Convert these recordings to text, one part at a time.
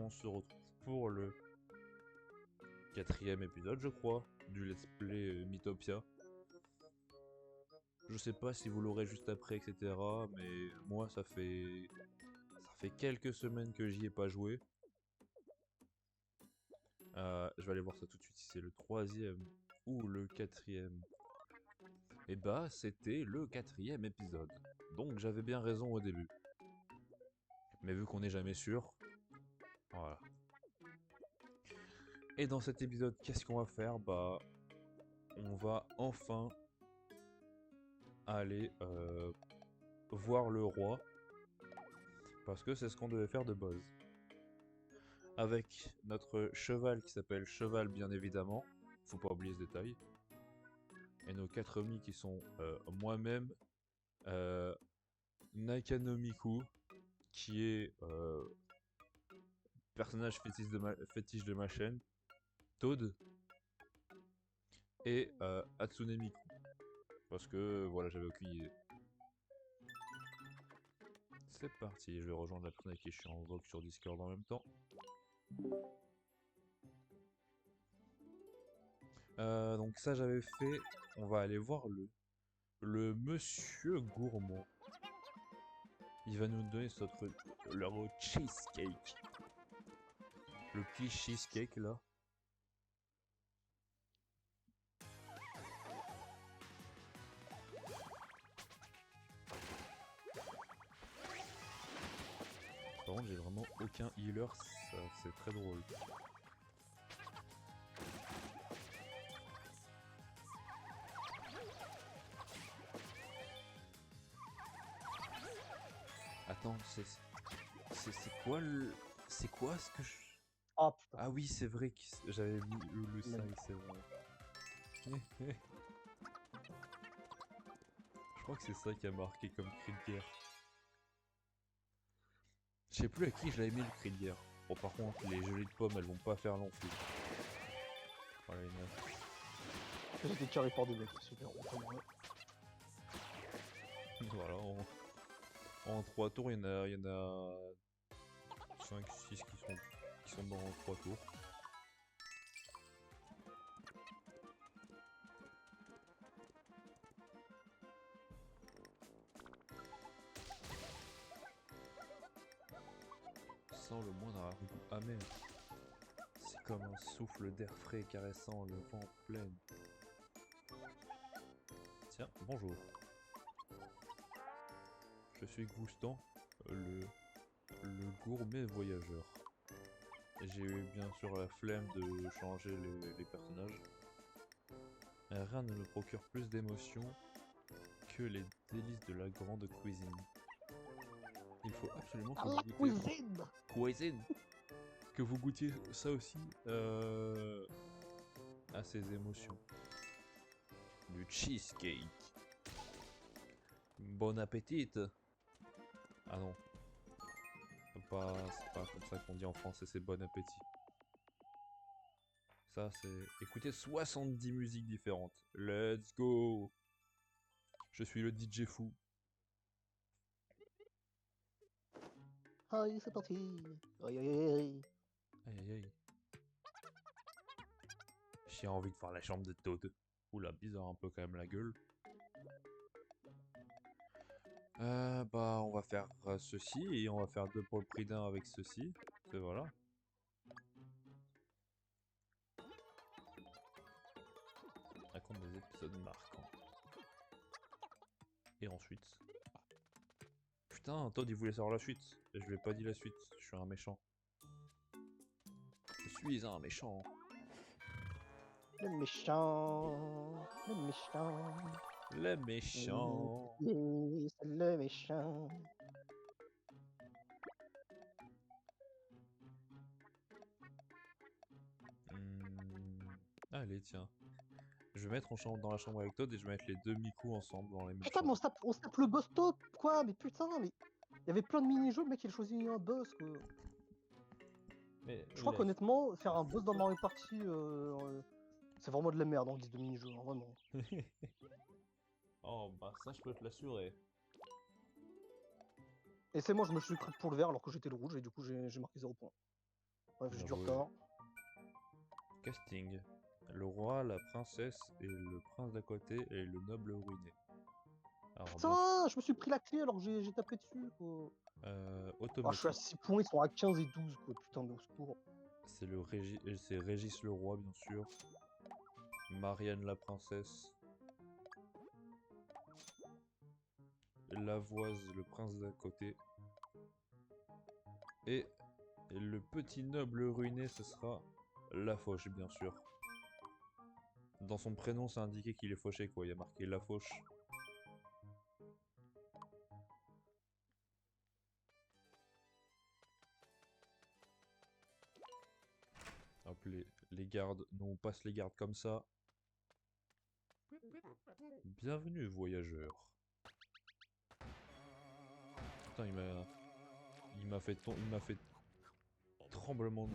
on se retrouve pour le 4e épisode, je crois, du Let's Play Mythopia. Je sais pas si vous l'aurez juste après, etc. Mais moi, ça fait quelques semaines que j'y ai pas joué. Je vais aller voir ça tout de suite si c'est le 3e ou le 4e. Et bah, c'était le 4e épisode. Donc j'avais bien raison au début. Mais vu qu'on n'est jamais sûr, voilà. Et dans cet épisode, qu'est-ce qu'on va faire? Bah, on va enfin aller voir le roi. Parce que c'est ce qu'on devait faire de base. Avec notre cheval qui s'appelle Cheval, bien évidemment. Faut pas oublier ce détail. Et nos 4 amis qui sont moi-même, Nakanomiku, qui est personnage fétiche de ma chaîne, Toad, et Hatsune Miku. Parce que voilà, j'avais aucune idée. C'est parti, je vais rejoindre la personne avec qui je suis en vogue sur Discord en même temps. Donc ça j'avais fait, on va aller voir le monsieur gourmand. Il va nous donner leur cheesecake. Le petit cheesecake là. Par contre j'ai vraiment aucun healer, c'est très drôle. Attends, c'est quoi le... C'est quoi ce que je... Ah putain. Ah oui, c'est vrai que j'avais mis le side, c'est vrai. Je crois que c'est ça qui a marqué comme cri de guerre. Je sais plus à qui je l'avais mis le cri de guerre. Bon par contre, les gelées de pommes, elles vont pas faire long feu. Voilà, une... J'étais carré par des mecs, super. Voilà, en 3 tours, il y en a 5, 6 qui sont dans 3 tours. Sans le moindre arrière-goût amer. C'est comme un souffle d'air frais caressant le vent plein. Tiens, bonjour. Je suis Goustan, le gourmet voyageur. J'ai eu bien sûr la flemme de changer les personnages. Rien ne me procure plus d'émotion que les délices de la grande cuisine. Il faut absolument que vous goûtiez... Cuisine que vous goûtiez ça aussi à ces émotions. Du cheesecake. Bon appétit. Ah non. C'est pas comme ça qu'on dit en français, c'est bon appétit. Ça c'est... Écoutez 70 musiques différentes. Let's go. Je suis le DJ fou. Aïe, c'est parti. Aïe, aïe, aïe. Aïe aïe aïe. J'ai envie de voir la chambre de Toad. Oula, bizarre un peu quand même la gueule. Bah on va faire ceci et on va faire 2 pour le prix d'un avec ceci. Et voilà. Raconte des épisodes marquants. Et ensuite... Putain, Todd il voulait savoir la suite. Et je lui ai pas dit la suite, je suis un méchant. Je suis un méchant. Le méchant. Le méchant. Le méchant. Oui, c'est le méchant. Allez, tiens. Je vais mettre dans la chambre avec Todd et je vais mettre les 2 Miku ensemble dans les mêmes Putain, mais chambres. on se tape le boss top, quoi. Mais putain, mais... Il y avait plein de mini-jeux, le mec il a choisi un boss, quoi. Mais Je crois qu'honnêtement, faire un boss dans Mario Party, c'est vraiment de la merde en guise de mini-jeu, hein, vraiment. Oh, bah ça je peux te l'assurer. Et c'est moi, je me suis cru pour le vert alors que j'étais le rouge et du coup j'ai marqué 0 points. Bref, j'ai du Bravo. retard. Casting. Le roi, la princesse et le prince d'à côté et le noble ruiné. Alors, bien Putain, je me suis pris la clé alors que j'ai tapé dessus, quoi. Ah, je suis à automatique. 6 points, ils sont à 15 et 12, quoi. Putain, mais au secours. C'est Régis le roi, bien sûr. Marianne la princesse. Lavoise le prince d'à côté. Et le petit noble ruiné, ce sera Lafoche, bien sûr. Dans son prénom, c'est indiqué qu'il est fauché, quoi. Il y a marqué Lafoche. Hop, les gardes. Nous, on passe les gardes comme ça. Bienvenue, voyageur. Putain, il m'a fait tremblement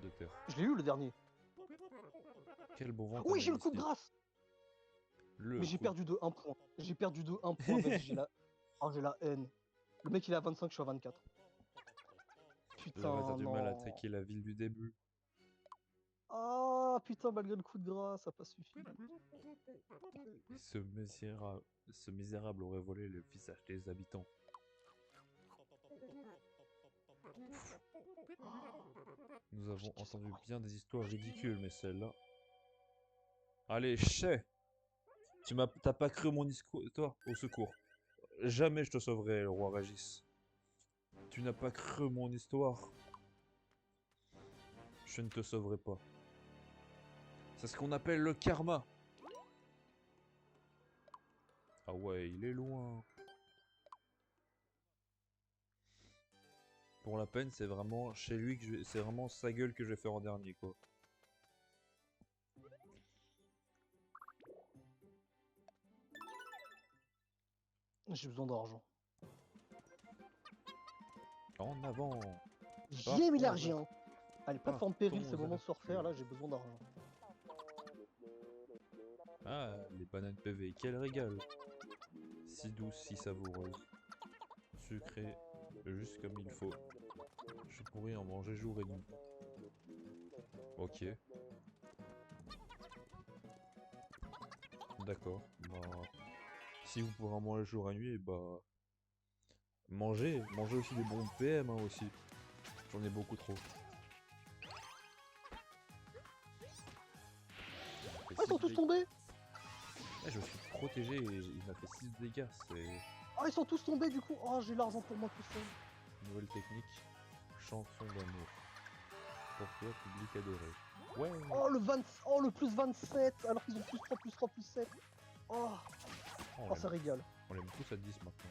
de terre. Je l'ai eu le dernier. Quel bon vent Oui, qu'on a j'ai le coup de ici. grâce. Le Mais j'ai coup- perdu de 1 point. J'ai perdu de 1 point, mec. J'ai la haine. Le mec, il est à 25, je suis à 24. Là-bas, t'as Putain, du mal à non. attaquer la ville du début. Ah, putain, malgré le coup de grâce, ça n'a pas suffi. Et ce misérable aurait volé le visage des habitants. Nous avons entendu bien des histoires ridicules, mais celle-là... Allez, chais! T'as pas cru mon histoire? Au secours. Jamais je te sauverai, le roi Régis. Tu n'as pas cru mon histoire. Je ne te sauverai pas. C'est ce qu'on appelle le karma. Ah ouais, il est loin. Pour la peine, c'est vraiment chez lui c'est vraiment sa gueule que je vais faire en dernier, quoi. J'ai besoin d'argent. En avant. J'y ai mis Partons l'argent. Allez, plateforme péril, c'est le moment de se refaire. Là, aventure. j'ai besoin d'argent. Ah, les bananes PV, quel régal. Si douce, si savoureuse. Sucrée, juste comme il faut. Je pourrais en manger jour et nuit. Ok. D'accord. Bah, si vous pourrez en manger jour et nuit, bah... Mangez aussi des bons PM, hein, aussi. J'en ai beaucoup trop. Ah, ils sont tous tombés. Ouais, je me suis protégé et il m'a fait 6 dégâts. C'est Ah, ils sont tous tombés, du coup. Oh, j'ai l'argent pour moi tout seul. une nouvelle technique. Chanson d'amour. Pour toi, public adoré. Ouais. Oh, oh, le plus 27. Alors qu'ils ont plus 3, plus 3, plus 7. Oh, Oh, oh ça régale. on l'aime tous à 10 maintenant.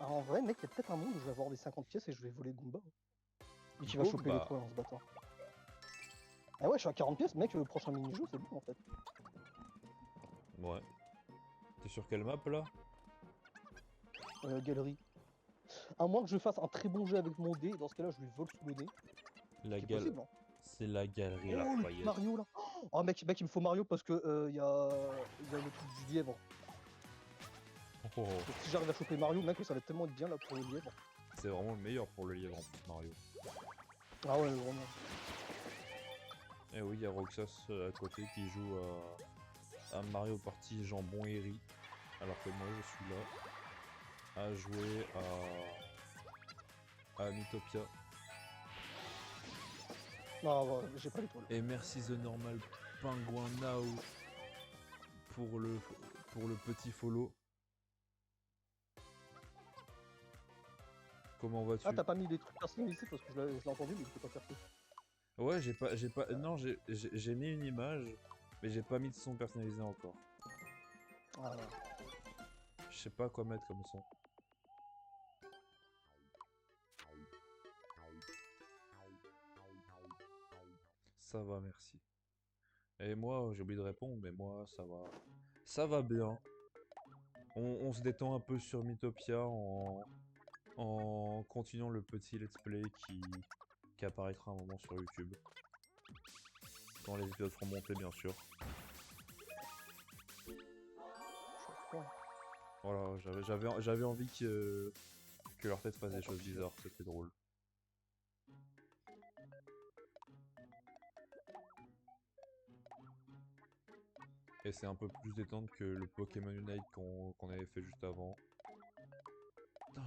Ah, en vrai, mec, il y a peut-être un monde où je vais avoir les 50 pièces et je vais voler Goomba. Et qui va choper les Goomba. points en se battant. Ah ouais, je suis à 40 pièces, mec, le prochain mini-jeu, c'est bon en fait. Ouais. T'es sur quelle map là? Galerie. À moins que je fasse un très bon jeu avec mon dé, dans ce cas-là, je lui vole sous le nez. La C'est gal... possible, hein. C'est la galerie Oh, le Lafayette. Mario là. Oh, mec, il me faut Mario parce que y a le truc du lièvre. Oh, Donc, si j'arrive à choper Mario, mec, ça va tellement être bien là pour le lièvre. c'est vraiment le meilleur pour le lièvre en plus, Mario. Ah ouais, vraiment. Et oui, il y a Roxas à côté qui joue à Mario Party Jambon et riz. Alors que moi je suis là à jouer à Mythopia. Non, ouais, j'ai pas l'étoile. Et merci The Normal Penguin Now pour le petit follow. Comment vas-tu? Ah, t'as pas mis des trucs personnalisés parce que je l'ai entendu, mais je peux pas faire ça. Ouais, non, j'ai mis une image, mais j'ai pas mis de son personnalisé encore. Ah, ouais. Je sais pas quoi mettre comme son. Ça va, merci. Et moi, j'ai oublié de répondre, mais moi, ça va. Ça va bien. On se détend un peu sur Mythopia en continuant le petit let's play qui apparaîtra un moment sur YouTube. Quand les épisodes seront montés, bien sûr. Ouais. Voilà, j'avais envie que Que leur tête fasse des choses bizarres, c'était drôle. Et c'est un peu plus détente que le Pokémon Unite qu'on avait fait juste avant. Putain,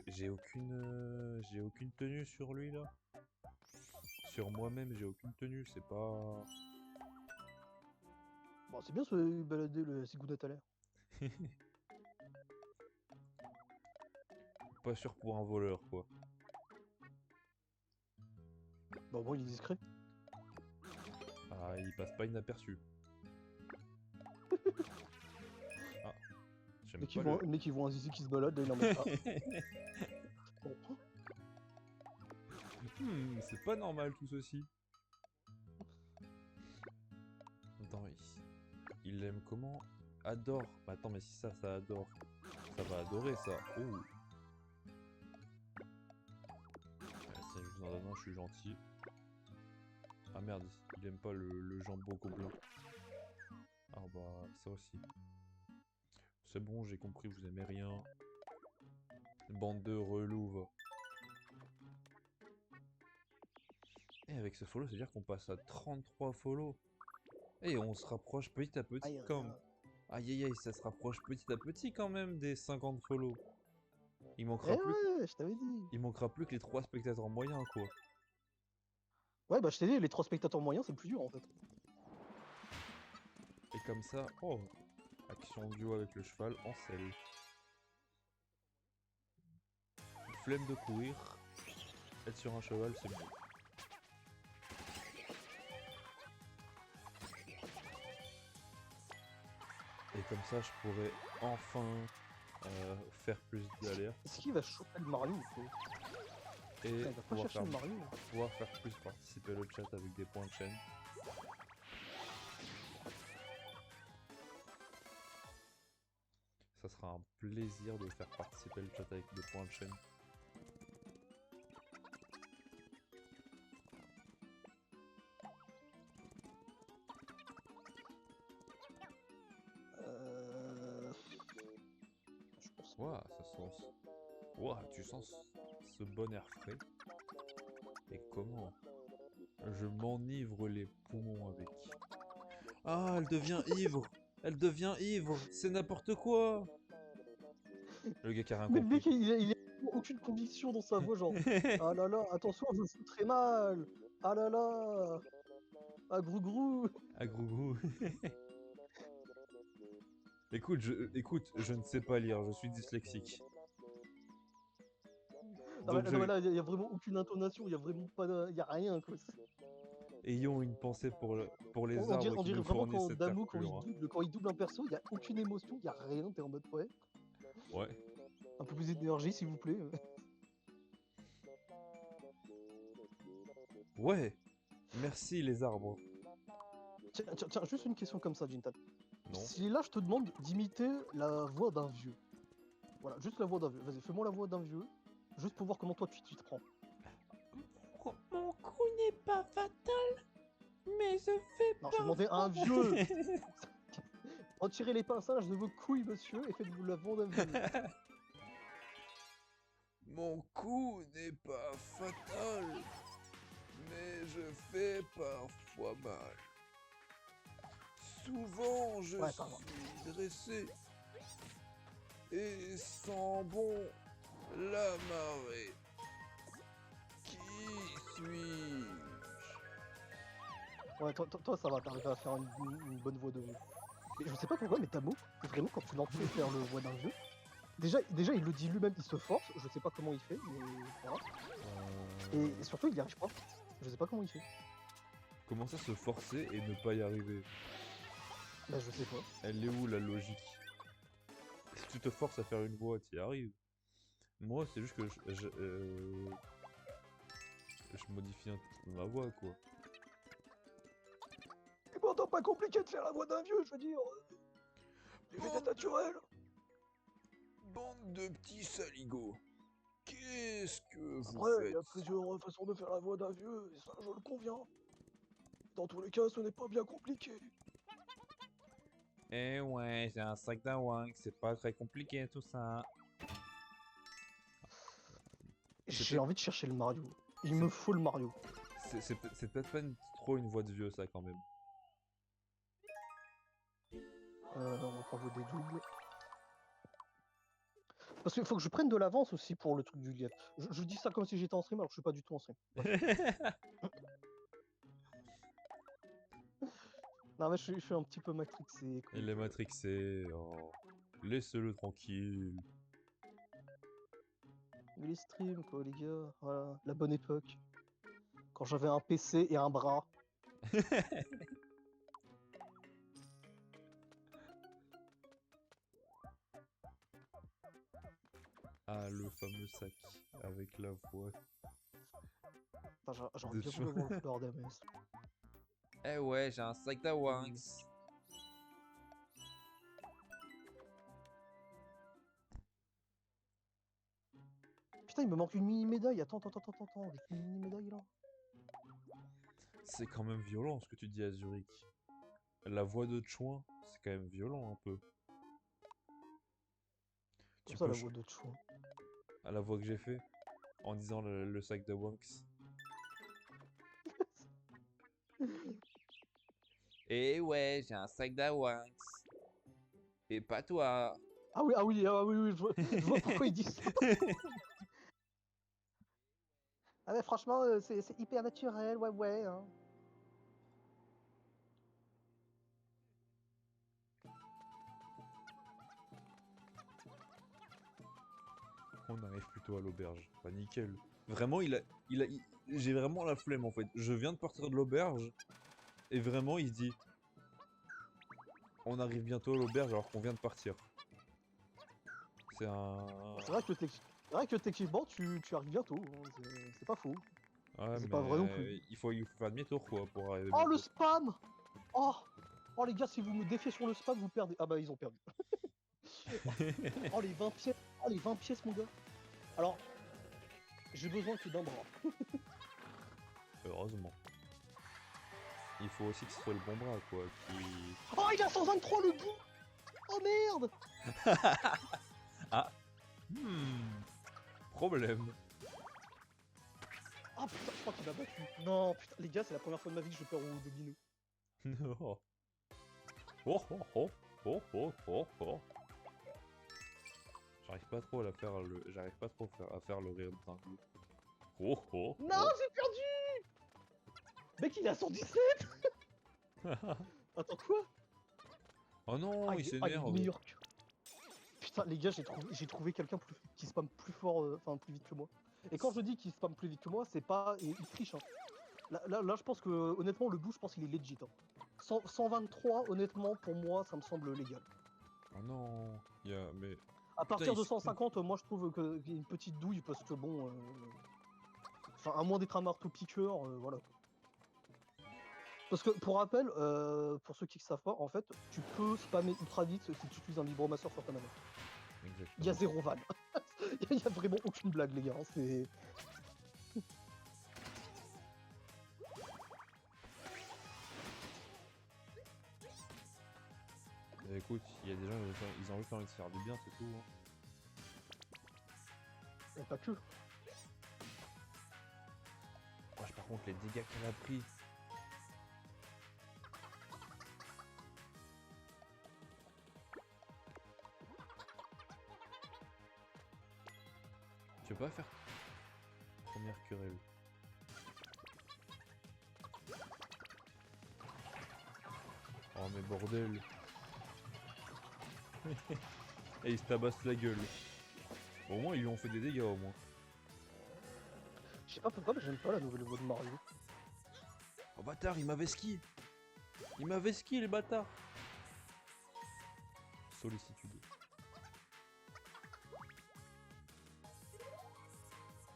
j'ai aucune tenue sur lui là. Sur moi-même, j'ai aucune tenue, c'est pas... Bon, c'est bien se balader le cigounette à l'air. Pas sûr pour un voleur quoi. Bah, bon, il est discret. Ah, il passe pas inaperçu. Ah, j'aime pas le... Le mec, ils voient un zizi qui se balade, là, il en met pas. Bon. C'est pas normal tout ceci. Attends, il aime comment? Adore. Bah, attends, mais si ça adore, ça va adorer ça. Oh. C'est juste dans un an, je suis gentil. Ah merde, il aime pas le jambon gobelin. Ah bah, ça aussi. C'est bon, j'ai compris, vous aimez rien. Bande de relous, va. Et avec ce follow, c'est-à-dire qu'on passe à 33 follow. Et on se rapproche petit à petit Aïe, comme... Aïe aïe aïe, ça se rapproche petit à petit quand même des 50 follow. Il manquera plus... ouais, je t'avais dit. Il manquera plus que les 3 spectateurs moyens, quoi. Ouais, bah, je t'ai dit, les 3 spectateurs moyens, c'est le plus dur, en fait. Et comme ça... Oh, action duo avec le cheval en selle. Flemme de courir. Être sur un cheval, c'est mieux. Et comme ça, je pourrais enfin faire plus d'alerte Est-ce qu'il va choper le Mario ou quoi? et Il va pas chercher le Mario. pouvoir faire plus participer le chat avec des points de chaîne. Ça sera un plaisir de faire participer le chat avec des points de chaîne. Je pense pas. Ouah, ça sent... Ouah, tu sens ce bon air frais. Et comment je m'enivre les poumons avec. Ah, elle devient ivre. Elle devient ivre. C'est n'importe quoi. Le gars qui a rien Mais le compris. mec, il a aucune conviction dans sa voix, genre ah là là, attention, je fous très mal. Ah là là, ah grou. Ah, grou. Écoute, je ne sais pas lire, je suis dyslexique. Donc Non, mais là, il y a vraiment aucune intonation, il y a vraiment pas, il y a rien quoi. ayons une pensée pour les On arbres qui dirait nous vraiment fournissent quand cette air Damo, pur. Hein. quand il double un perso, il y a aucune émotion, il y a rien, t'es en mode ouais. Ouais. Un peu plus d'énergie s'il vous plaît. Ouais. Merci les arbres. Tiens, juste une question comme ça, Jintan. Non. Si là je te demande d'imiter la voix d'un vieux, voilà, juste la voix d'un vieux, vas-y, fais-moi la voix d'un vieux, juste pour voir comment toi tu t'y prends. Mon coup n'est pas fatal, mais je fais Non, je te demandais un vieux. Retirez les pinçages de vos couilles, monsieur, et faites-vous la voix d'un vieux. Mon coup n'est pas fatal, mais je fais parfois mal. Souvent je Ouais, pardon. suis dressé et sens bon la marée. Qui suis-je? Ouais, toi ça va, t'arrives à faire une bonne voix de vieux. Mais je sais pas pourquoi, mais Tamo, vraiment quand tu l'entends faire le voix d'un vieux, déjà il le dit lui-même, il se force, je sais pas comment il fait, mais voilà. Et surtout il y arrive pas. Je sais pas comment il fait. Comment ça se forcer et ne pas y arriver? Bah je sais pas. Elle est où la logique? Si tu te forces à faire une voix, tu y arrives. Moi, c'est juste que je modifie ma voix, quoi. C'est pourtant pas compliqué de faire la voix d'un vieux, je veux dire. C'est naturel. Bande de petits saligots. Qu'est-ce que vous Après, il faites? y a plusieurs façons de faire la voix d'un vieux, et ça je le conviens. Dans tous les cas, ce n'est pas bien compliqué. Eh ouais, j'ai un sac d'awang, c'est pas très compliqué tout ça. J'ai envie de chercher le Mario. Il me faut le Mario. C'est peut-être pas trop une voix de vieux ça quand même. On va prendre des doubles. Parce qu'il faut que je prenne de l'avance aussi pour le truc du lièvre. Je dis ça comme si j'étais en stream alors que je suis pas du tout en stream. Non mais je suis un petit peu matrixé. Quoi. Il est matrixé. Oh. Laissez-le tranquille. Mais les streams quoi les gars, voilà, la bonne époque. Quand j'avais un PC et un bras. Ah, le fameux sac avec la voix. J'aurais bien voulu voir le couleur d'AMS. Eh ouais, j'ai un sac d'Awanx. Putain, il me manque une mini-médaille. Attends. Juste une mini-médaille là. C'est quand même violent ce que tu dis à Zurich. La voix de Chouin, c'est quand même violent un peu. Comme ça, la voix de Chouin. À la voix que j'ai fait en disant le sac d'Awanx. Eh ouais, j'ai un sac d'Awanx. Et pas toi. Ah oui, je vois pourquoi il dit ça. Ah mais franchement, c'est hyper naturel, ouais. Hein. On arrive plutôt à l'auberge. Bah nickel. Vraiment, j'ai vraiment la flemme en fait. Je viens de partir de l'auberge. Et vraiment, il se dit... On arrive bientôt à l'auberge alors qu'on vient de partir. C'est un... C'est vrai que techniquement, tu arrives bientôt. Hein. C'est pas faux. Ouais, C'est mais pas vrai non plus. il faut faire demi-tour quoi pour arriver Oh bientôt. le spam. Oh les gars, si vous me défiez sur le spam, vous perdez. Ah bah ils ont perdu. Oh les 20 pièces. Oh les 20 pièces mon gars. Alors, j'ai besoin que d'un bras. Heureusement. Il faut aussi que ce soit le bon bras quoi qui... Oh il a 123 le bout. Oh merde. Ah. Problème. Ah putain, je crois qu'il m'a battu. Non putain, les gars, c'est la première fois de ma vie que je perds au domino. Non. Oh oh oh oh oh oh oh. J'arrive pas trop à faire à faire le rire de Tango. Oh oh. Non, j'ai perdu. Mec, il est à 117. Attends quoi? Oh non, il il est s'énerve. meilleur que... Putain, les gars, j'ai trouvé quelqu'un qui spam plus fort, enfin plus vite que moi. Et quand je dis qu'il spam plus vite que moi, c'est pas... il triche, hein. Là, je pense que, honnêtement, le bout, je pense qu'il est legit. Hein. 123, honnêtement, pour moi, ça me semble légal. Oh non, mais... À partir de 150, moi, je trouve qu'il y a une petite douille, parce que bon... Enfin, à moins d'être un marteau-piqueur, voilà. Parce que, pour rappel, pour ceux qui ne savent pas, en fait, tu peux spammer ultra vite si tu utilises un vibromasseur sur ta manette. Exactement. Il y a zéro van. Il y a vraiment aucune blague, les gars. Hein, c'est... Écoute, il y a des gens, ils ont juste envie de se faire du bien, c'est tout. Hein. Et pas que. Wesh, par contre, les dégâts qu'elle a pris. Tu veux pas faire première querelle? Oh mais bordel. Et il se tabasse la gueule. Bon, au moins ils lui ont fait des dégâts au moins. Je sais pas pourquoi, mais j'aime pas la nouvelle voix de Mario. Oh bâtard, il m'avait ski. Il m'avait ski les bâtards. Sollicitude.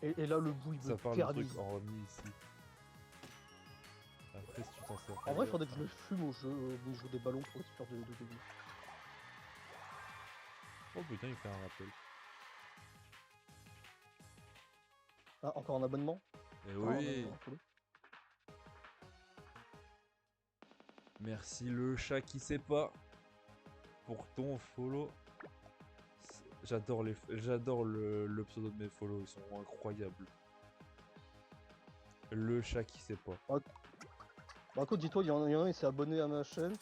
Et là, le bout, il Ça me parle de termine. trucs hormis ici. Après, si tu t'en sers. En vrai, il faudrait que je le fume au jeu des ballons pour faire de dégâts. Oh putain, il fait un rappel. Ah, encore un abonnement? Eh oui. Ah, cool. Merci le chat qui sait pas pour ton follow. J'adore le pseudo de mes follow, ils sont incroyables. Le chat qui sait pas. Bah écoute, dis-toi, il y en a un, il s'est abonné à ma chaîne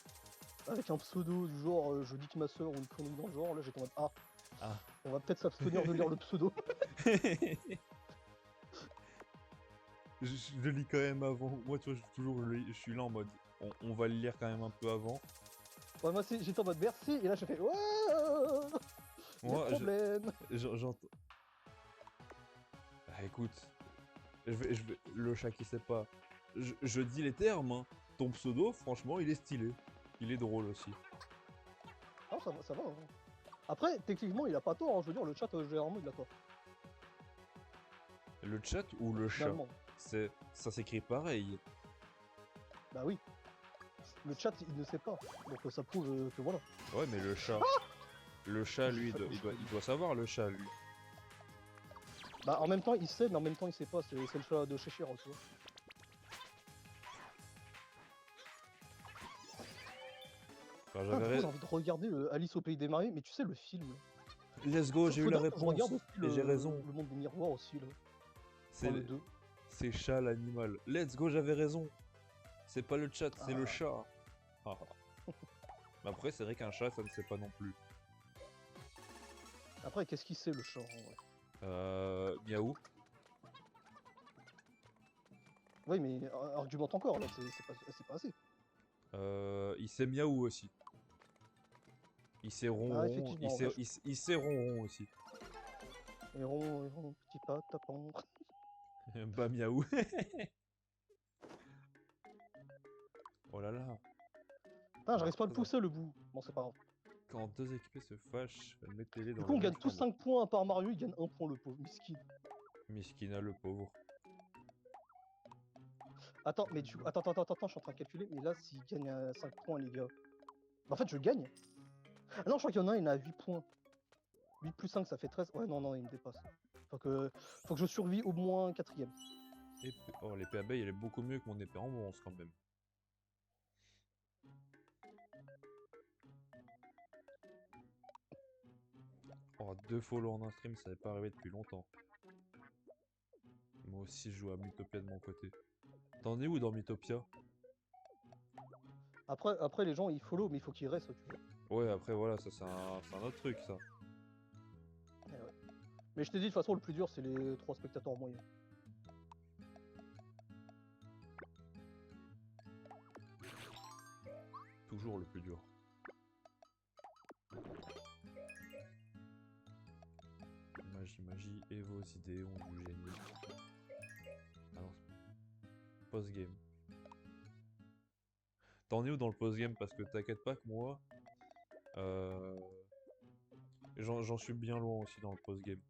avec un pseudo du genre je dis que ma soeur ou une connerie dans le genre. Là, j'étais en mode Ah. on va peut-être s'abstenir de lire le pseudo. Je le lis quand même avant. Moi, tu vois, je suis là en mode, on va le lire quand même un peu avant. Ouais, moi, j'étais en mode merci, et là, j'ai fait ouais, il y a Moi, problème. j'entends. Ah, écoute, le chat qui sait pas. Je dis les termes, hein. Ton pseudo, franchement, il est stylé. Il est drôle aussi. Ah, ça va. Hein. Après, techniquement, il a pas tort. Hein. Je veux dire, le chat, généralement, il a tort. Le chat ou le chat? Finalement. Ça s'écrit pareil. Bah oui. Le chat, il ne sait pas. Donc ça prouve que voilà. Ouais, mais le chat. Le chat, lui, il doit savoir, le chat, lui. Bah en même temps, il sait, mais en même temps, il sait pas. C'est le chat de Cheshire, tu vois. Enfin, J'ai envie de regarder Alice au Pays des Merveilles, mais tu sais, le film. Let's go, j'ai eu la réponse. Je regarde aussi Et j'ai raison. Le monde des miroirs aussi, là. C'est le 2. C'est chat l'animal. Let's go, j'avais raison. C'est pas le chat, c'est le chat. Ah. Mais après, c'est vrai qu'un chat, ça ne sait pas non plus. Après, qu'est-ce qu'il sait, le chat, en vrai? Miaou. Oui, mais argumente encore, là, c'est pas assez. Il sait miaou aussi. Il sait ronron. Effectivement, Il sait ronron aussi. Héron, petit pas, tapant. Bah miaou. Oh là là. Putain, j'arrive pas à le pousser, le bout. Bon, c'est pas grave. Quand deux équipés se fâchent, mettez-les dans Du coup, la on même gagne tous chambre. 5 points, à part Mario, il gagne 1 point, le pauvre. Miskin. Miskina le pauvre. Attends, mais attends, je suis en train de calculer, mais là, s'il gagne 5 points, les gars. Bah, en fait, je gagne. Ah non, je crois qu'il y en a un, il a 8 points. 8 plus 5, ça fait 13. Ouais, non, il me dépasse. Faut que je survis au moins 4ème. Oh, l'épée abeille, elle est beaucoup mieux que mon épée en bronze quand même. Oh, 2 follow en un stream, ça n'est pas arrivé depuis longtemps. Moi aussi, je joue à Mythopia de mon côté. T'en es où dans Mythopia? Après, les gens, ils follow, mais il faut qu'ils restent, tu vois. Ouais, après, voilà, ça, c'est un autre truc, ça. Ouais. Mais je t'ai dit, de toute façon, le plus dur, c'est les 3 spectateurs en moyenne. Toujours le plus dur. Magie et vos idées ont du génie. Alors, post-game. T'en es où dans le post-game? Parce que t'inquiète pas que moi, j'en suis bien loin aussi dans le post-game.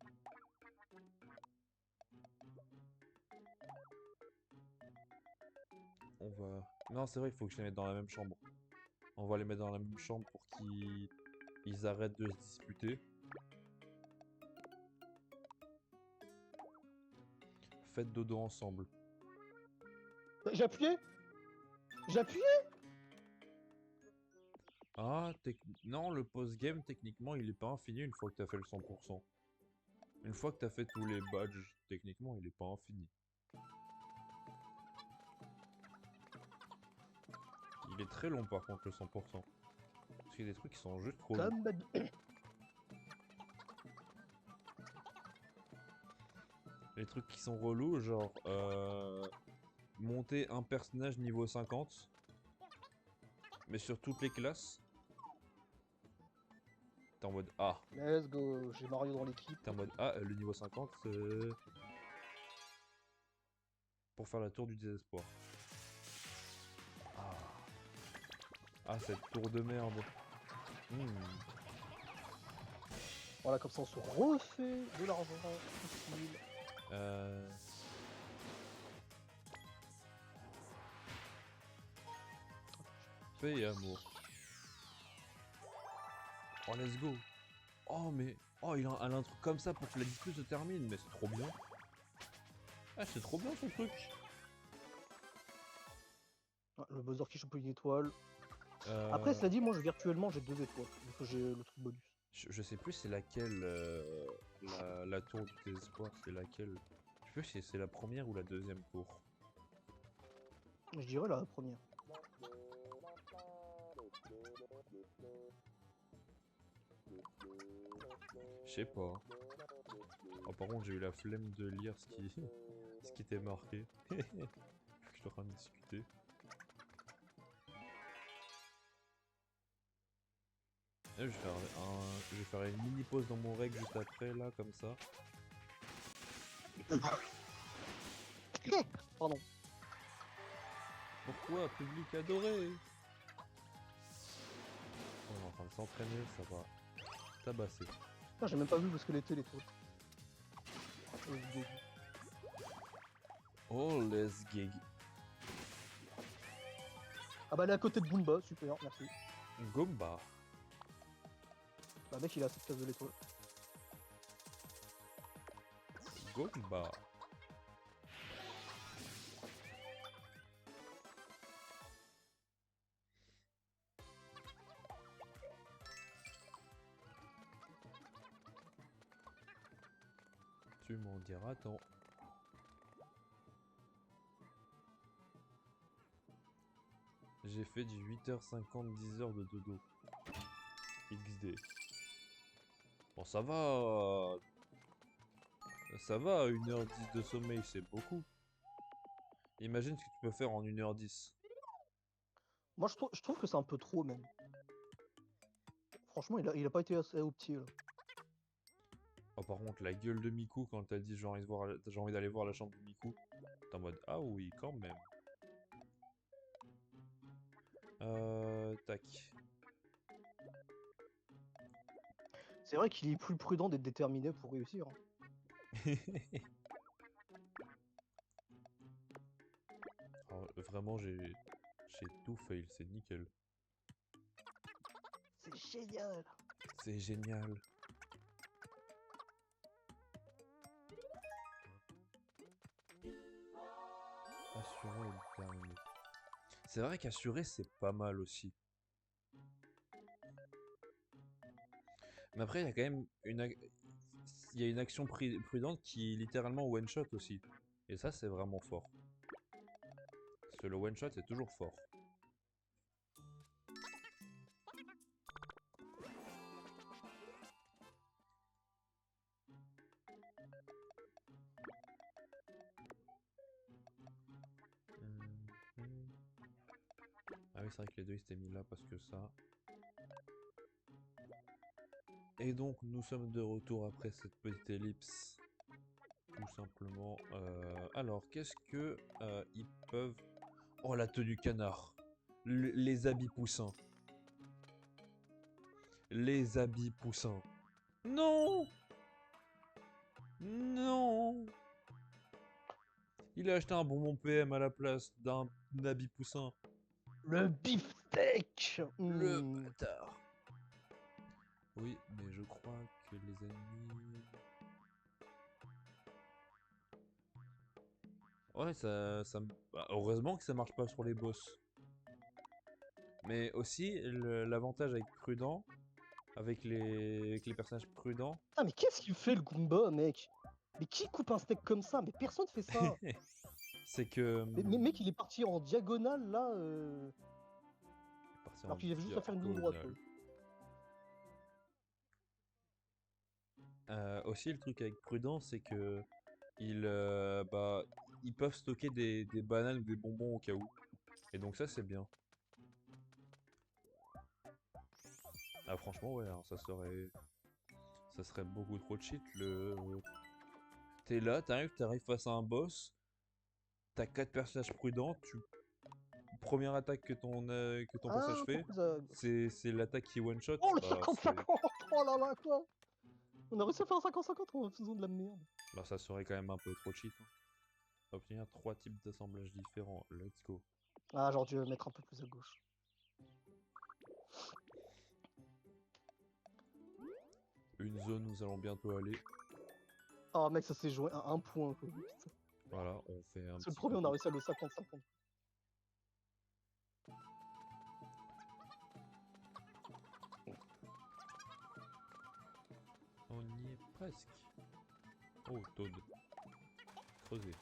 On va... Non, c'est vrai, il faut que je les mette dans la même chambre. On va les mettre dans la même chambre pour qu'ils arrêtent de se disputer. Faites dodo ensemble. J'ai appuyé. Ah, non, le post-game, techniquement, il est pas infini une fois que t'as fait le 100%. Une fois que t'as fait tous les badges, techniquement, il est pas infini. Il est très long par contre, le 100%. Parce qu'il y a des trucs qui sont juste trop longs. Les trucs qui sont relous, genre monter un personnage niveau 50, mais sur toutes les classes. T'es en mode A. Let's go, j'ai Mario dans l'équipe. T'es en mode A, le niveau 50, pour faire la tour du désespoir. Ah, cette tour de merde. Voilà, comme ça on se refait de l'argent facile. Paix et amour. Oh, let's go. Oh, mais... Oh, il a un truc comme ça pour que la dispute se termine. Mais c'est trop bien. Ah, c'est trop bien son truc. Ah, le buzzer qui chope une étoile. Après, cela dit, moi virtuellement j'ai 2 étoiles. Donc j'ai le truc bonus. Je sais plus c'est laquelle, la tour du désespoir, c'est laquelle. Je sais plus si c'est la première ou la deuxième tour. Je dirais la première. Je sais pas. Oh, par contre, j'ai eu la flemme de lire ce qui était marqué. Je suis en train de discuter. Je vais faire une mini pause dans mon règle juste après, là, comme ça. Pardon. Pourquoi, public adoré? On est en train de s'entraîner, ça va tabasser. Putain, j'ai même pas vu où est-ce qu'elle était les tours. Oh, les gigs. Ah bah elle est à côté de Goomba, super, merci. Gomba. Bah mec il a cette case de l'étoile. Gomba. Tu m'en diras tant. J'ai fait du 8h50, 10h de dodo. XD. Bon, ça va. Ça va, 1h10 de sommeil, c'est beaucoup. Imagine ce que tu peux faire en 1h10. Moi je trouve que c'est un peu trop même. Franchement il a pas été assez au pied là. Oh, par contre, la gueule de Miku quand t'as dit j'ai envie d'aller voir la chambre de Miku. T'es en mode ah oui, quand même. Tac. C'est vrai qu'il est plus prudent d'être déterminé pour réussir. Hein. Alors, vraiment, j'ai tout fail, c'est nickel. C'est génial. C'est génial. Assurer le dernier. C'est vrai qu'assurer, c'est pas mal aussi. Mais après, il y a quand même il y a une action prudente qui est littéralement one shot aussi. Et ça, c'est vraiment fort. Parce que le one shot est toujours fort. Ah oui, c'est vrai que les deux ils s'étaient mis là parce que ça. Et donc, nous sommes de retour après cette petite ellipse. Tout simplement. Alors, qu'est-ce que ils peuvent... Oh, la tenue canard. Les habits poussins. Les habits poussins. Non! Non! Il a acheté un bonbon PM à la place d'un habit poussin. Le beefsteak. Le bâtard. Oui, mais je crois que les ennemis... Ouais, bah, heureusement que ça marche pas sur les boss. Mais aussi, l'avantage avec prudent, avec les personnages prudents, Ah mais qu'est-ce qu'il fait le Goomba mec? Mais qui coupe un steak comme ça? Mais personne fait ça. c'est que... Mais mec il est parti en diagonale là. parti Alors en qu'il avait juste à faire une ligne droite. diagonale. Aussi, le truc avec prudent, c'est que bah, ils peuvent stocker des bananes ou des bonbons au cas où. Et donc ça, c'est bien. Ah, franchement, ouais, alors ça serait beaucoup trop cheat. T'es là, t'arrives face à un boss, t'as 4 personnages prudents, première attaque que ton personnage Ah fait, pourquoi ça... c'est l'attaque qui one shot. Oh le Bah, 50-50. Oh là là quoi. On a réussi à faire un 50-50 en faisant de la merde. bah, ça serait quand même un peu trop cheat. Hein. Obtenir 3 types d'assemblages différents. Let's go. Ah j'aurais dû mettre un peu plus à gauche. Une zone, nous allons bientôt aller. Ah mec ça s'est joué à un point quoi. Putain. Voilà, on fait un C'est le petit premier on a peu- réussi à le 50-50. Presque. Oh, Toad. Creuser.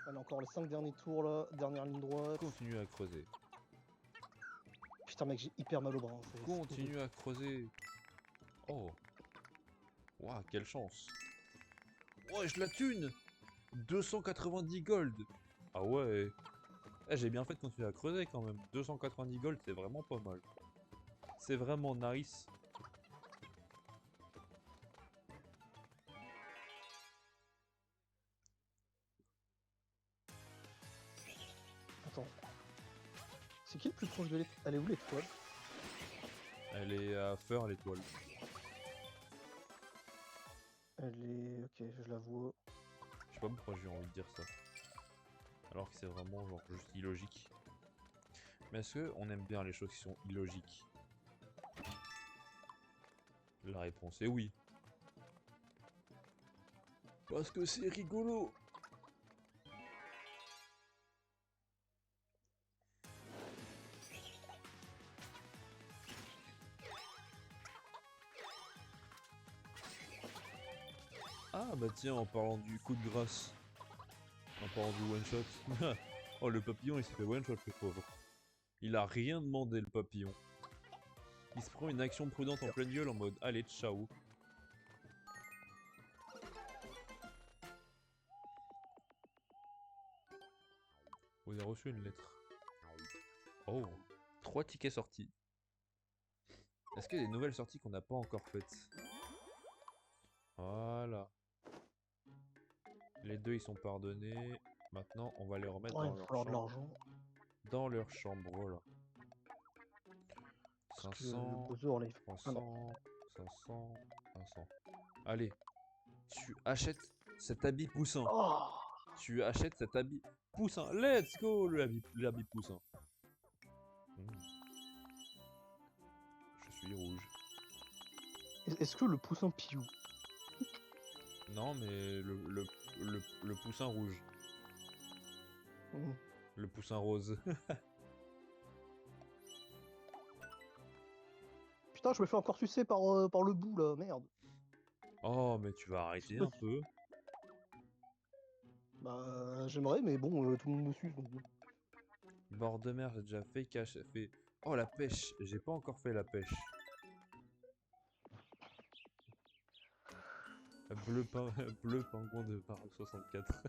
Allez, encore les 5 derniers tours là, dernière ligne droite. Continue à creuser. Putain mec, j'ai hyper mal au bras. C'est horrible. Continue à creuser. Oh. Waouh, quelle chance. Ouais, je la thune 290 gold. Ah ouais. Eh, j'ai bien fait de continuer à creuser quand même. 290 gold, c'est vraiment pas mal. C'est vraiment nice. Attends. C'est qui le plus proche de l'étoile? Elle est où l'étoile? Elle est à faire l'étoile. Elle est... Ok, je la vois. Je sais pas pourquoi j'ai envie de dire ça. Alors que c'est vraiment genre juste illogique. Mais est-ce qu'on aime bien les choses qui sont illogiques? La réponse est oui. Parce que c'est rigolo. Ah bah tiens, en parlant du coup de grâce. En parlant du one shot. Oh, le papillon il s'est fait one shot, le pauvre. Il a rien demandé, le papillon. Il se prend une action prudente en pleine gueule en mode allez, ciao. Vous avez reçu une lettre. Oh, 3 tickets sortis. Est-ce qu'il y a des nouvelles sorties qu'on n'a pas encore faites? Voilà. Les deux ils sont pardonnés. Maintenant on va les remettre Ouais, il dans va leur falloir de chambre. l'argent. Dans leur chambre, voilà. Parce que 500, le besoin là, il faut... Ah non. 300, 500, 500. Allez, tu achètes cet habit poussin. Oh Tu achètes cet habit poussin. Let's go, l'habit poussin. Hmm. Je suis rouge. Est-ce que le poussin Piou? Non, mais le poussin rouge. Hmm. Le poussin rose. Putain, je me fais encore sucer par le bout là, merde. Oh, mais tu vas arrêter un peu. Bah, j'aimerais, mais bon, tout le monde me suce donc bon. Bord de mer, j'ai déjà fait. Fait. Oh, la pêche. J'ai pas encore fait la pêche. Bleu, bleu pingouin de par 64.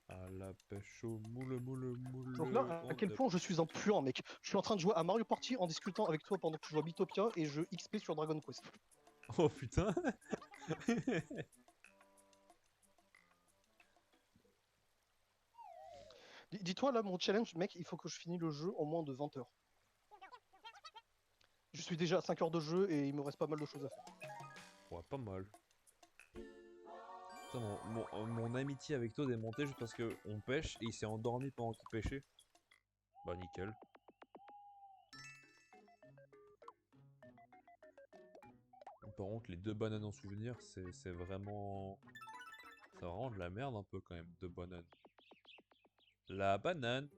À la pêche au moule, moule, moule. Donc là, à quel point je suis un puant, mec. Je suis en train de jouer à Mario Party en discutant avec toi pendant que je joue à Bitopia et je XP sur Dragon Quest. Oh putain. Dis-toi là, mon challenge, mec, il faut que je finisse le jeu en moins de 20 heures. Je suis déjà à 5 heures de jeu et il me reste pas mal de choses à faire. Ouais, pas mal. Putain, mon amitié avec Toad est montée juste parce que on pêche et il s'est endormi pendant qu'il pêchait. Bah nickel. Par contre, les 2 bananes en souvenir, c'est vraiment... C'est vraiment de la merde un peu quand même, 2 bananes. La banane.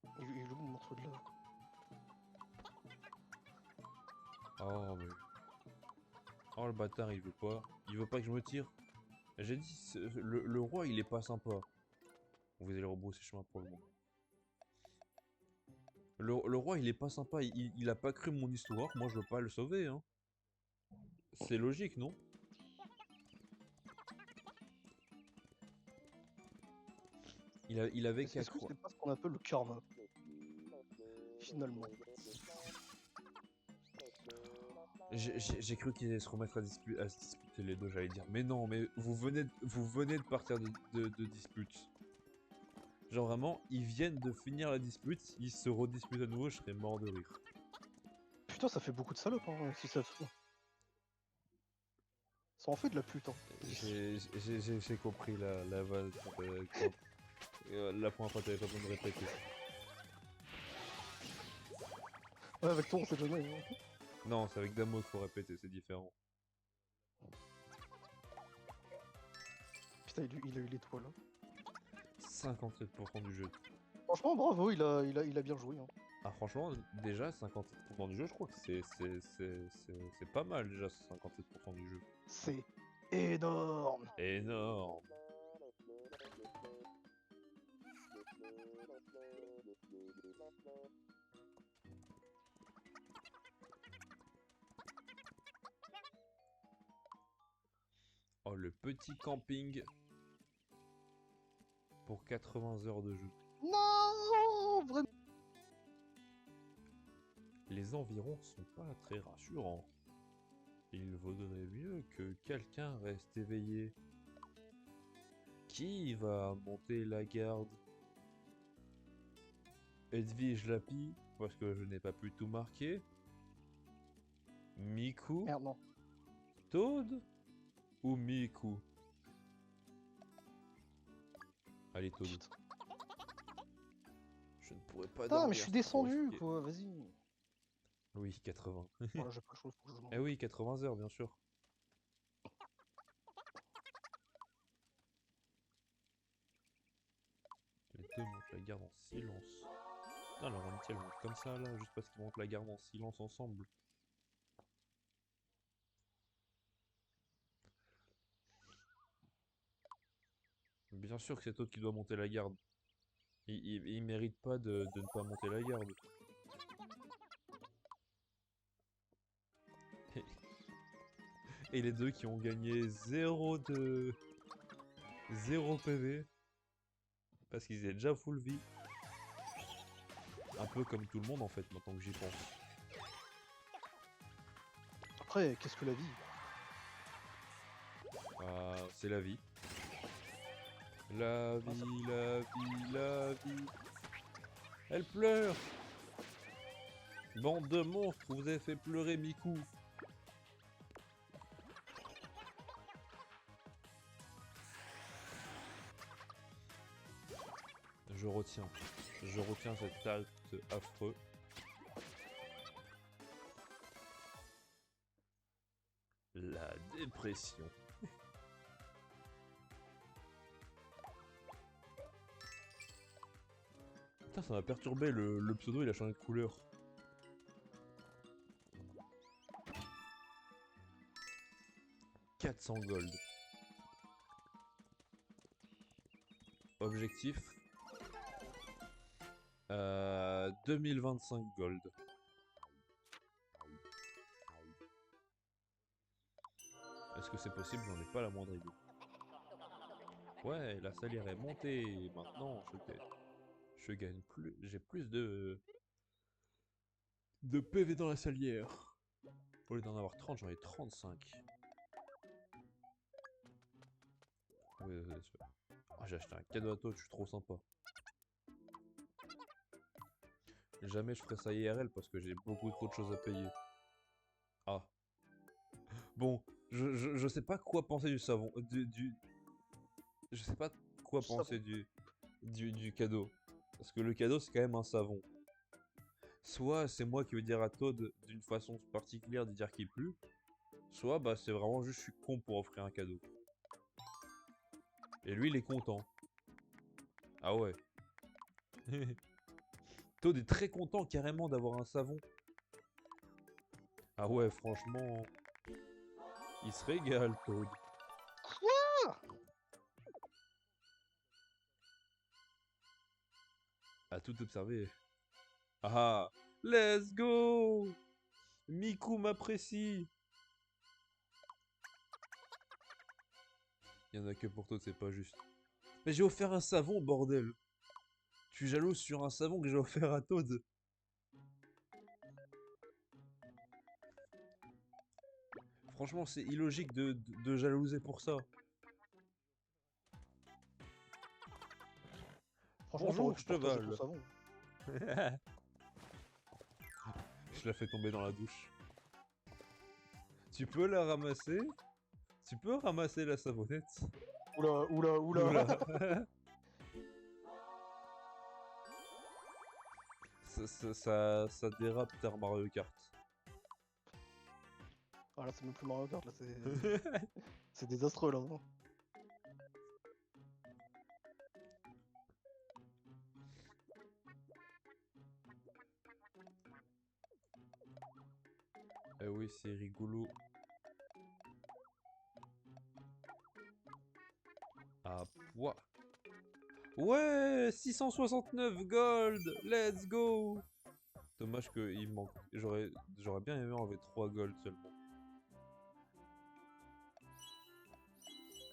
Il est où le morceau de là? Oh mais... Oh le bâtard il veut pas. Il veut pas que je me tire. J'ai dit, le roi il est pas sympa. Vous allez rebrousser chemin pour le moment. Le roi il est pas sympa, il a pas cru mon histoire, moi je veux pas le sauver hein. C'est logique non? Il avait qu'à Est-ce que croire. c'est pas ce qu'on appelle le karma? Finalement. J'ai cru qu'ils allaient se remettre à se disputer les deux, j'allais dire. Mais non, mais vous venez de partir de dispute. Genre vraiment, ils viennent de finir la dispute, ils se redisputent à nouveau, je serais mort de rire. Putain, ça fait beaucoup de salopes, hein, si ça... Ça en fait de la pute, hein. J'ai compris la vanne. La première fois, t'avais pas besoin de répéter. Ouais, avec toi, on sait jamais. Hein. Non, c'est avec Damo qu'il faut répéter, c'est différent. Putain, il a eu l'étoile. Hein. 57% du jeu. Franchement, bravo, il a bien joué. Hein. Ah franchement, déjà 57% du jeu, je crois que c'est pas mal déjà, 57% du jeu. C'est énorme. Énorme. Oh, le petit camping pour 80 heures de jeu. Non, vraiment. Les environs sont pas très rassurants. Il vaudrait mieux que quelqu'un reste éveillé. Qui va monter la garde? Edwige Lapi, parce que je n'ai pas pu tout marquer. Miku, Merde, non. Toad ou Miku? Allez, Toad. Putain, Je ne pourrais pas Putain, dormir. mais je suis c'est trop descendu, risqué. quoi. Vas-y. Oui, 80. Voilà, j'ai pas le choix, faut que je m'en Eh oui, 80 heures, bien sûr. Les deux montent la garde en silence. Putain, leur amitié, elle monte comme ça, là, juste parce qu'ils montent la garde en silence ensemble. Bien sûr que c'est toi qui dois monter la garde. Il mérite pas de ne pas monter la garde. Et les deux qui ont gagné 0 PV. Parce qu'ils étaient déjà full vie. Un peu comme tout le monde en fait, maintenant que j'y pense. Après, qu'est-ce que la vie? C'est la vie. La vie, la vie, la vie. Elle pleure. Bande de monstres, vous avez fait pleurer Miku. Je retiens cet acte affreux. La dépression. Putain, ça m'a perturbé, le pseudo il a changé de couleur. « 400 gold. Objectif 2025 gold. Est-ce que c'est possible? J'en ai pas la moindre idée. Ouais, la salière est montée. Maintenant, je gagne plus. J'ai plus de PV dans la salière. Au lieu d'en avoir 30, j'en ai 35. Ah, j'ai acheté un cadeau à toi, je suis trop sympa. Jamais je ferai ça IRL parce que j'ai beaucoup trop de choses à payer. Ah. Bon, je sais pas quoi penser du savon. Je sais pas quoi Du savon. penser du cadeau. Parce que le cadeau, c'est quand même un savon. Soit c'est moi qui veux dire à Toad d'une façon particulière de dire qu'il pue. Soit bah c'est vraiment juste je suis con pour offrir un cadeau. Et lui il est content. Ah ouais. Toad est très content carrément d'avoir un savon. Ah ouais franchement. Il se régale Toad. À tout observer. Ah, let's go! Miku m'apprécie! Il y en a que pour toi, c'est pas juste. Mais j'ai offert un savon, bordel! Tu es jaloux sur un savon que j'ai offert à Toad? Franchement, c'est illogique de jalouser pour ça. Franchement, Bonjour, t'aurais pu partager ton cheval! savon. Je la fais tomber dans la douche. Tu peux la ramasser? Tu peux ramasser la savonnette? Oula, oula, oula. Oula. Ça dérape Terre Mario Kart. Ah là, c'est même plus Mario Kart, là, c'est... c'est désastreux, là. Eh oui, c'est rigolo. À poids. Ouais, 669 gold. Let's go. Dommage qu'il manque. J'aurais bien aimé enlever 3 gold seulement.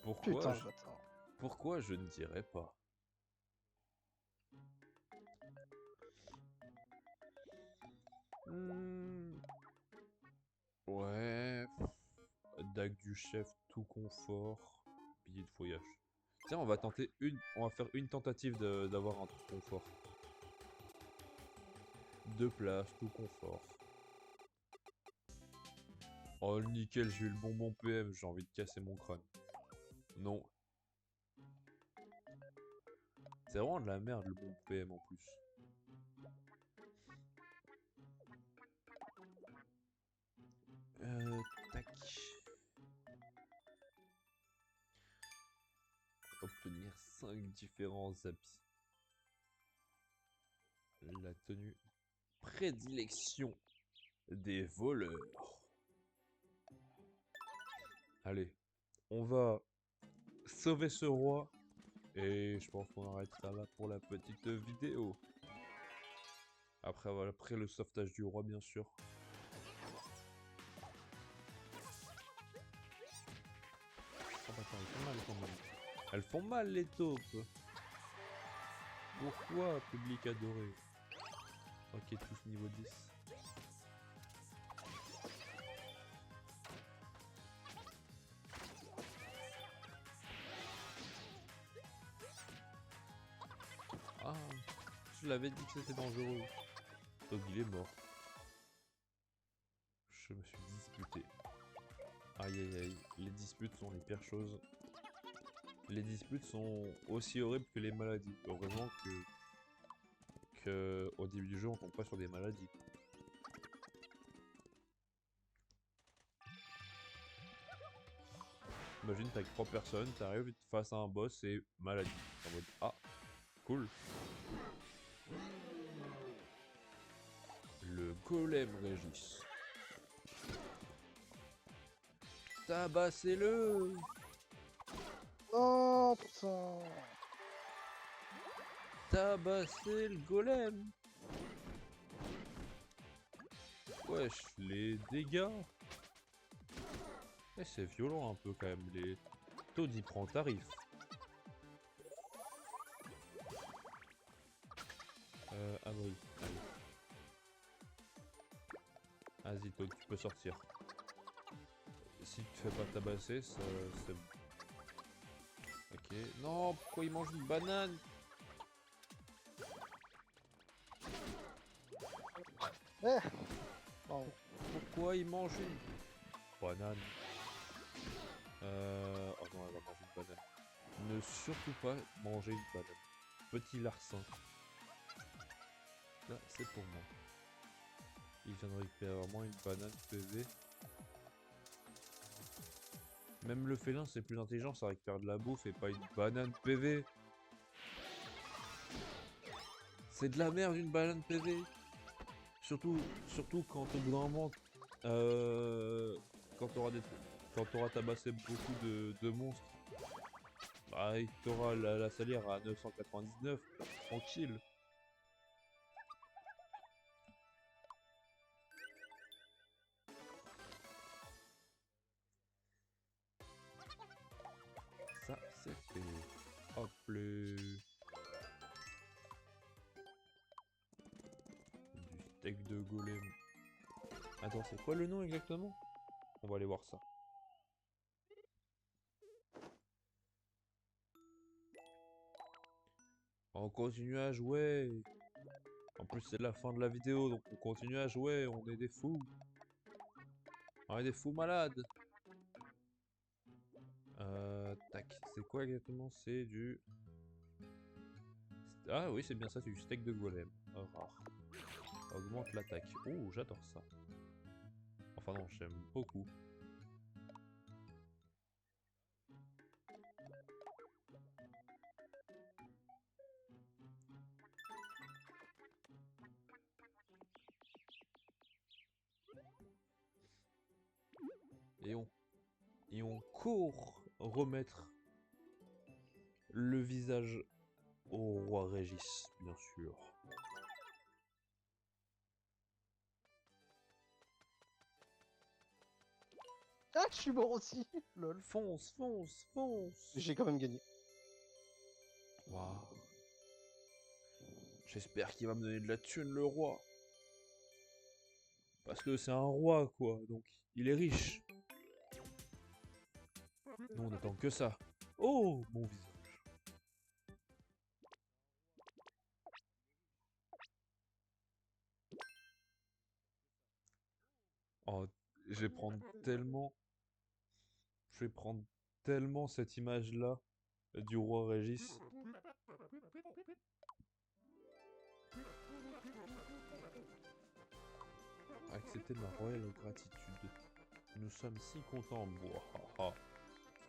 Pourquoi Putain, je, j'attends. pourquoi je ne dirais pas? Hmm, ouais. Dague du chef, tout confort. Billet de voyage. Tiens, on va faire une tentative d'avoir un truc confort. 2 places, tout confort. Oh nickel, j'ai eu le bonbon PM, j'ai envie de casser mon crâne. Non. C'est vraiment de la merde le bonbon PM en plus. Tac. Obtenir 5 différents habits. La tenue prédilection des voleurs. Allez, on va sauver ce roi. Et je pense qu'on arrêtera là pour la petite vidéo. Après, voilà, après le sauvetage du roi, bien sûr. Oh bah attends, elles font mal quand même. Elles font mal les taupes. Pourquoi, public adoré? Ok, tous niveau 10. Ah, je l'avais dit que c'était dangereux. Donc il est mort. Je me suis disputé. Aïe aïe aïe, les disputes sont les pires choses. Les disputes sont aussi horribles que les maladies. Heureusement que au début du jeu on tombe pas sur des maladies. Imagine t'as que 3 personnes, t'arrives face à un boss et maladie. En mode ah, cool. Le golem Régis. Tabassez-le! Oh putain. Tabassez le golem! Wesh, les dégâts! Eh, c'est violent un peu quand même, les taux d'y prend tarif. Abri, allez. Vas-y, Toad, tu peux sortir. Si tu te fais pas tabasser, c'est bon. Ok. Non, pourquoi il mange une banane? Eh. Oh. Pourquoi il mange une banane? Oh non, elle va manger une banane. Ne surtout pas manger une banane. Petit larcin. Là, c'est pour moi. Il vient de récupérer vraiment une banane PV. Même le félin, c'est plus intelligent, ça récupère de la bouffe et pas une banane PV. C'est de la merde une banane PV. Surtout quand au bout d'un moment, quand t'auras tabassé beaucoup de monstres, bah t'auras la salière à 999, tranquille. Ça, c'est fait. Hop, du steak de golem. Attends, c'est quoi le nom exactement? On va aller voir ça. On continue à jouer. En plus, c'est la fin de la vidéo, donc on continue à jouer. On est des fous. On est des fous malades. Tac. C'est quoi exactement? C'est du... Ah oui, c'est bien ça, c'est du steak de golem. Rare. Ça augmente l'attaque. Oh, j'adore ça. Enfin non, j'aime beaucoup. cours remettre le visage au roi Régis, bien sûr. Ah, je suis mort aussi. Lol. Fonce, fonce, fonce. J'ai quand même gagné. Waouh. J'espère qu'il va me donner de la thune, le roi. Parce que c'est un roi, quoi. Donc, il est riche. Nous, on n'attend que ça. Oh, mon visage. Oh, je vais prendre tellement... Je vais prendre tellement cette image-là du roi Régis. Accepter ma royale gratitude. Nous sommes si contents. Ouah.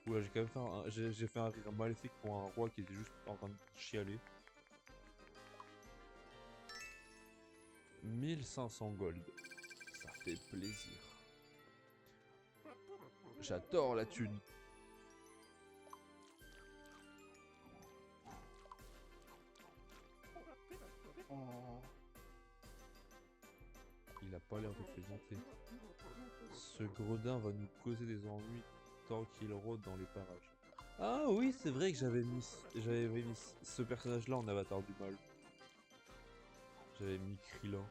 Ouais, j'ai quand même fait j'ai fait un rire maléfique pour un roi qui était juste en train de chialer. 1500 gold. Ça fait plaisir. J'adore la thune. Oh. Il a pas l'air de plaisanter. Ce gredin va nous causer des ennuis tant qu'il rôde dans les parages. Ah oui, c'est vrai que j'avais mis ce personnage-là en avatar du mal. J'avais mis Krillin.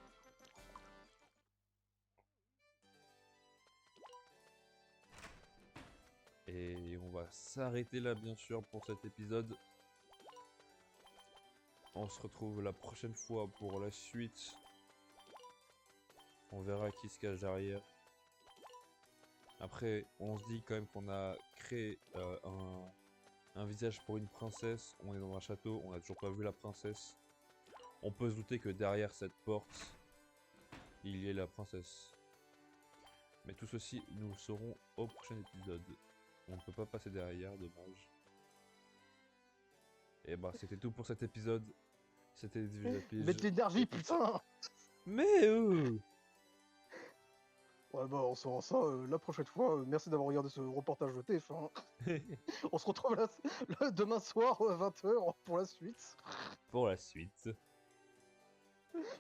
Et on va s'arrêter là, bien sûr, pour cet épisode. On se retrouve la prochaine fois pour la suite. On verra qui se cache derrière. Après, on se dit quand même qu'on a créé un visage pour une princesse. On est dans un château, on n'a toujours pas vu la princesse. On peut se douter que derrière cette porte, il y ait la princesse. Mais tout ceci, nous le saurons au prochain épisode. On ne peut pas passer derrière, dommage. Et bah, c'était tout pour cet épisode. C'était Divulgapige. Mets de l'énergie, putain. Mais Ouais, bah, on saura ça la prochaine fois. Merci d'avoir regardé ce reportage de TF1. On se retrouve demain soir à 20h pour la suite. pour la suite.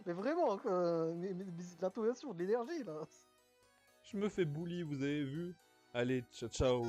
Mais vraiment, mais de l'intonation, de l'énergie, là. Je me fais bully, vous avez vu? Allez, ciao ciao.